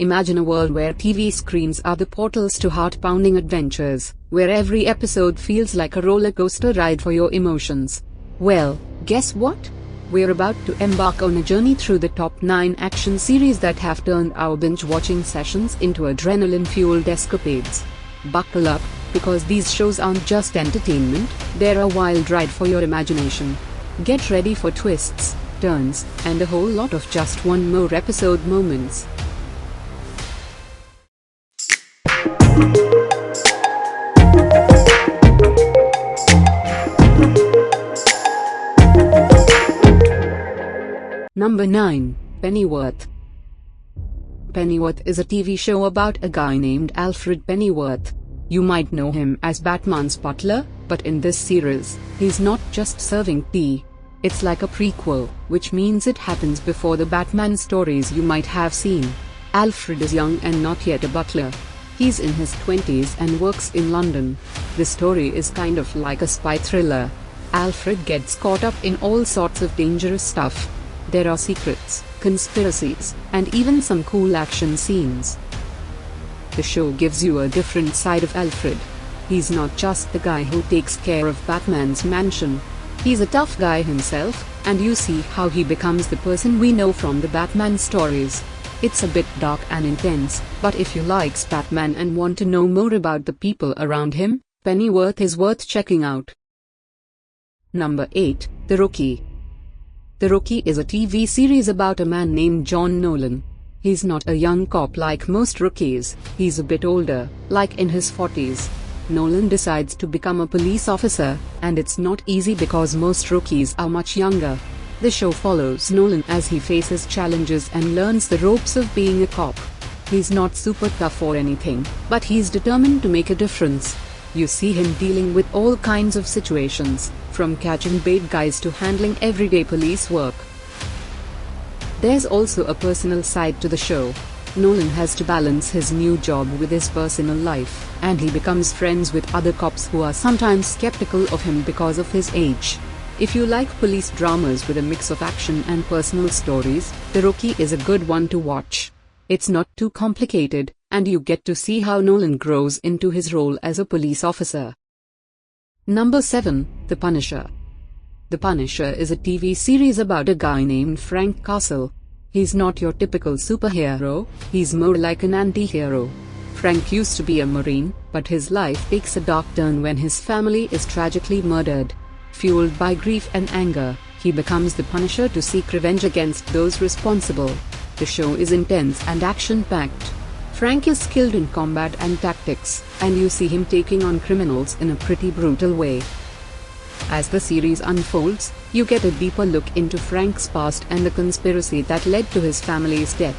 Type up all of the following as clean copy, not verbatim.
Imagine a world where TV screens are the portals to heart-pounding adventures, where every episode feels like a roller coaster ride for your emotions. Well, guess what? We're about to embark on a journey through the top 9 action series that have turned our binge-watching sessions into adrenaline-fueled escapades. Buckle up, because these shows aren't just entertainment, they're a wild ride for your imagination. Get ready for twists, turns, and a whole lot of just one more episode moments. Number 9. Pennyworth. Pennyworth is a TV show about a guy named Alfred Pennyworth. You might know him as Batman's butler, but in this series, he's not just serving tea. It's like a prequel, which means it happens before the Batman stories you might have seen. Alfred is young and not yet a butler. He's in his 20s and works in London. The story is kind of like a spy thriller. Alfred gets caught up in all sorts of dangerous stuff. There are secrets, conspiracies, and even some cool action scenes. The show gives you a different side of Alfred. He's not just the guy who takes care of Batman's mansion. He's a tough guy himself, and you see how he becomes the person we know from the Batman stories. It's a bit dark and intense, but if you like Batman and want to know more about the people around him, Pennyworth is worth checking out. Number 8. The Rookie. The Rookie is a TV series about a man named John Nolan. He's not a young cop like most rookies, he's a bit older, like in his 40s. Nolan decides to become a police officer, and it's not easy because most rookies are much younger. The show follows Nolan as he faces challenges and learns the ropes of being a cop. He's not super tough or anything, but he's determined to make a difference. You see him dealing with all kinds of situations, from catching bad guys to handling everyday police work. There's also a personal side to the show. Nolan has to balance his new job with his personal life, and he becomes friends with other cops who are sometimes skeptical of him because of his age. If you like police dramas with a mix of action and personal stories, The Rookie is a good one to watch. It's not too complicated, and you get to see how Nolan grows into his role as a police officer. Number 7. The Punisher. The Punisher is a TV series about a guy named Frank Castle. He's not your typical superhero, he's more like an anti-hero. Frank used to be a Marine, but his life takes a dark turn when his family is tragically murdered. Fueled by grief and anger, he becomes the Punisher to seek revenge against those responsible. The show is intense and action-packed. Frank is skilled in combat and tactics, and you see him taking on criminals in a pretty brutal way. As the series unfolds, you get a deeper look into Frank's past and the conspiracy that led to his family's death.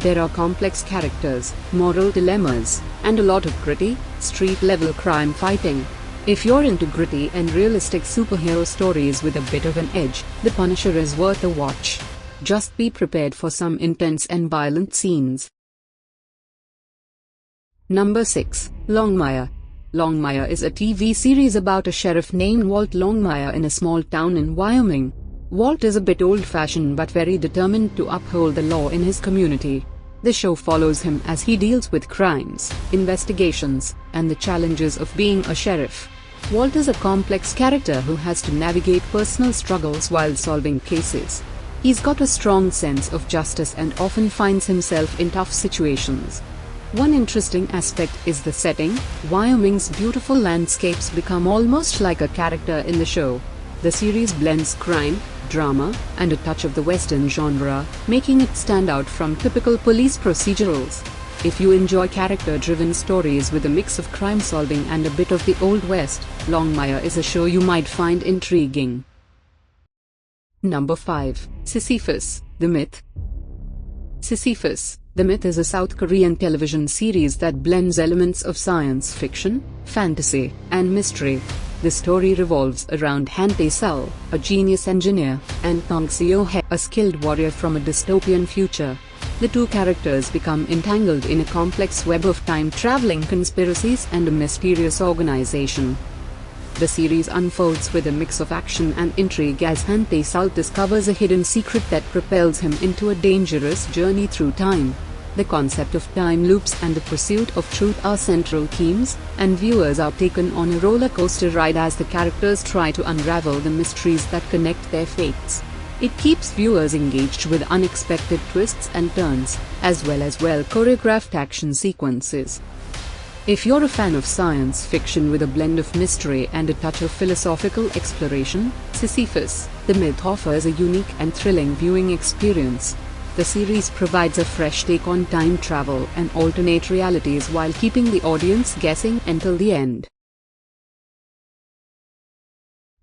There are complex characters, moral dilemmas, and a lot of gritty, street-level crime fighting. If you're into gritty and realistic superhero stories with a bit of an edge, The Punisher is worth a watch. Just be prepared for some intense and violent scenes. Number 6. Longmire. Longmire is a TV series about a sheriff named Walt Longmire in a small town in Wyoming. Walt is a bit old-fashioned but very determined to uphold the law in his community. The show follows him as he deals with crimes, investigations, and the challenges of being a sheriff. Walt is a complex character who has to navigate personal struggles while solving cases. He's got a strong sense of justice and often finds himself in tough situations. One interesting aspect is the setting. Wyoming's beautiful landscapes become almost like a character in the show. The series blends crime, drama, and a touch of the Western genre, making it stand out from typical police procedurals. If you enjoy character-driven stories with a mix of crime-solving and a bit of the Old West, Longmire is a show you might find intriguing. Number 5. Sisyphus, the Myth. Sisyphus, the Myth is a South Korean television series that blends elements of science fiction, fantasy, and mystery. The story revolves around Han Tae-sul, a genius engineer, and Tong Seo-hye, a skilled warrior from a dystopian future. The two characters become entangled in a complex web of time-traveling conspiracies and a mysterious organization. The series unfolds with a mix of action and intrigue as Han Tae-sul discovers a hidden secret that propels him into a dangerous journey through time. The concept of time loops and the pursuit of truth are central themes, and viewers are taken on a roller coaster ride as the characters try to unravel the mysteries that connect their fates. It keeps viewers engaged with unexpected twists and turns, as well as well-choreographed action sequences. If you're a fan of science fiction with a blend of mystery and a touch of philosophical exploration, Sisyphus, the Myth offers a unique and thrilling viewing experience. The series provides a fresh take on time travel and alternate realities while keeping the audience guessing until the end.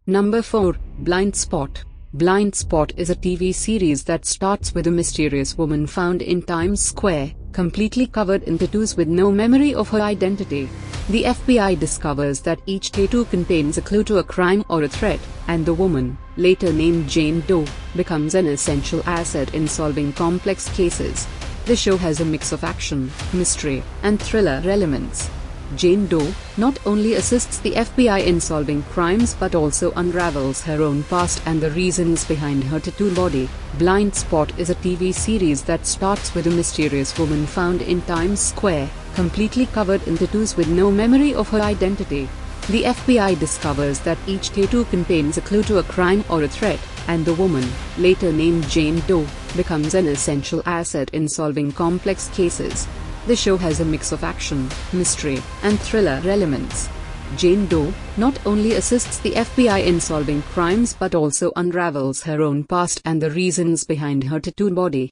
Number 4. Blind Spot. Blind Spot is a TV series that starts with a mysterious woman found in Times Square, completely covered in tattoos with no memory of her identity. The FBI discovers that each tattoo contains a clue to a crime or a threat, and the woman, later named Jane Doe, becomes an essential asset in solving complex cases. The show has a mix of action, mystery, and thriller elements. Jane Doe not only assists the FBI in solving crimes but also unravels her own past and the reasons behind her tattooed body. Blind Spot is a TV series that starts with a mysterious woman found in Times Square, completely covered in tattoos with no memory of her identity. The FBI discovers that each tattoo contains a clue to a crime or a threat, and the woman, later named Jane Doe, becomes an essential asset in solving complex cases. The show has a mix of action, mystery, and thriller elements. Jane Doe not only assists the FBI in solving crimes but also unravels her own past and the reasons behind her tattooed body.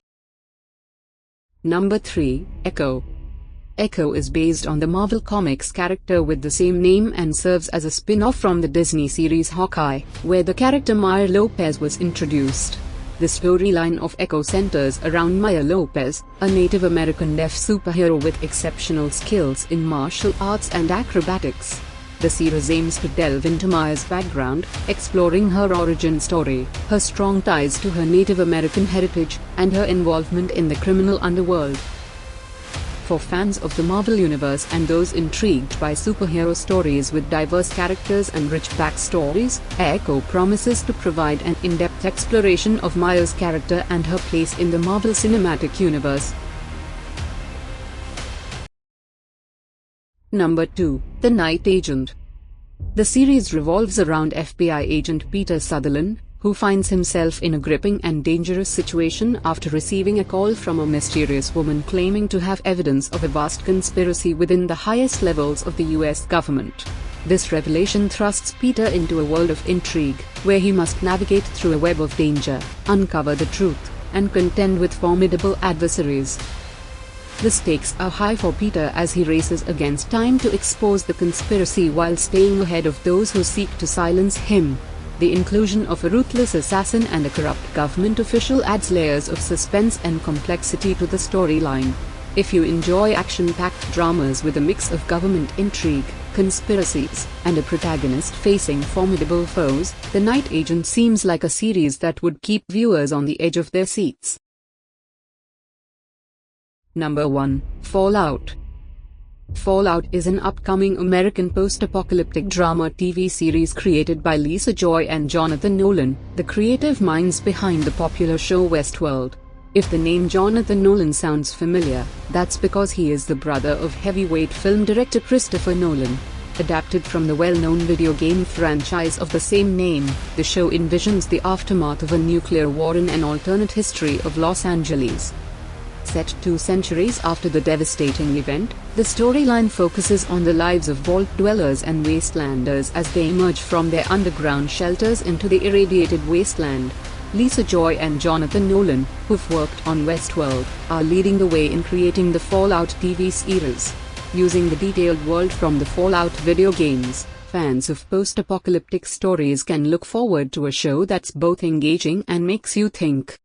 Number 3. Echo. Echo is based on the Marvel Comics character with the same name and serves as a spin-off from the Disney series Hawkeye, where the character Maya Lopez was introduced. The storyline of Echo centers around Maya Lopez, a Native American deaf superhero with exceptional skills in martial arts and acrobatics. The series aims to delve into Maya's background, exploring her origin story, her strong ties to her Native American heritage, and her involvement in the criminal underworld. For fans of the Marvel Universe and those intrigued by superhero stories with diverse characters and rich backstories, Echo promises to provide an in-depth exploration of Maya's character and her place in the Marvel Cinematic Universe. Number 2. The Night Agent. The series revolves around FBI agent Peter Sutherland, who finds himself in a gripping and dangerous situation after receiving a call from a mysterious woman claiming to have evidence of a vast conspiracy within the highest levels of the US government. This revelation thrusts Peter into a world of intrigue, where he must navigate through a web of danger, uncover the truth, and contend with formidable adversaries. The stakes are high for Peter as he races against time to expose the conspiracy while staying ahead of those who seek to silence him. The inclusion of a ruthless assassin and a corrupt government official adds layers of suspense and complexity to the storyline. If you enjoy action-packed dramas with a mix of government intrigue, conspiracies, and a protagonist facing formidable foes, The Night Agent seems like a series that would keep viewers on the edge of their seats. Number 1. Fallout. Fallout is an upcoming American post-apocalyptic drama TV series created by Lisa Joy and Jonathan Nolan, the creative minds behind the popular show Westworld. If the name Jonathan Nolan sounds familiar, that's because he is the brother of heavyweight film director Christopher Nolan. Adapted from the well-known video game franchise of the same name, the show envisions the aftermath of a nuclear war in an alternate history of Los Angeles. Set 2 centuries after the devastating event, the storyline focuses on the lives of vault dwellers and wastelanders as they emerge from their underground shelters into the irradiated wasteland. Lisa Joy and Jonathan Nolan, who've worked on Westworld, are leading the way in creating the Fallout TV series. Using the detailed world from the Fallout video games, fans of post-apocalyptic stories can look forward to a show that's both engaging and makes you think.